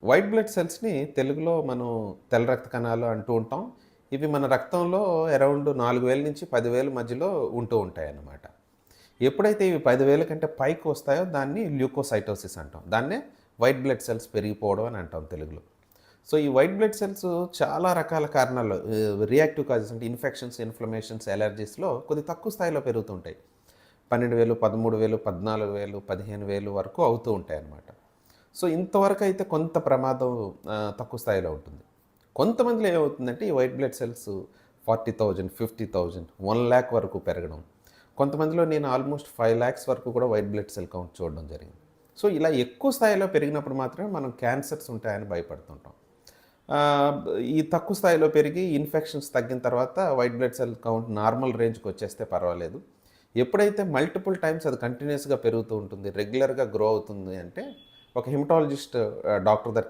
White blood సెల్స్‌ని తెలుగులో మనం తెల్ల రక్త కణాలు అంటూ ఉంటాం. ఇవి మన రక్తంలో అరౌండ్ 4000 నుంచి 10,000 మధ్యలో ఉంటూ ఉంటాయన్నమాట. ఎప్పుడైతే ఇవి 10,000 కంటే పైకి వస్తాయో దాన్ని ల్యూకోసైటోసిస్ అంటాం. దాన్నే వైట్ బ్లడ్ సెల్స్ పెరిగిపోవడం అని అంటాం తెలుగులో. సో, ఈ వైట్ బ్లడ్ సెల్స్ చాలా రకాల కారణాల్లో రియాక్టివ్ కాజెస్ అంటే ఇన్ఫెక్షన్స్, ఇన్‌ఫ్లమేషన్స్, అలెర్జీస్‌లో కొద్ది తక్కువ స్థాయిలో పెరుగుతుంటాయి. 12,000, 13,000, 14,000, 15,000 వరకు అవుతూ ఉంటాయన్నమాట. సో, ఇంతవరకైతే కొంత ప్రమాదం తక్కువ స్థాయిలో ఉంటుంది. కొంతమందిలో ఏమవుతుందంటే ఈ వైట్ బ్లడ్ సెల్స్ 40,000, 50,000, 1,00,000 వరకు పెరగడం. కొంతమందిలో నేను ఆల్మోస్ట్ 5,00,000 వరకు కూడా వైట్ బ్లడ్ సెల్ కౌంట్ చూడడం జరిగింది. సో, ఇలా ఎక్కువ స్థాయిలో పెరిగినప్పుడు మాత్రమే మనం క్యాన్సర్స్ ఉంటాయని భయపడుతుంటాం. ఆహ్, ఈ తక్కువ స్థాయిలో పెరిగి ఇన్ఫెక్షన్స్ తగ్గిన తర్వాత white blood cell count normal రేంజ్‌కొచ్చేస్తే పర్వాలేదు. ఎప్పుడైతే మల్టిపుల్ టైమ్స్ అది కంటిన్యూయస్‌గా పెరుగుతూ ఉంటుంది, రెగ్యులర్‌గా గ్రో అవుతుంది అంటే ఒక డాక్టర్ దగ్గరికి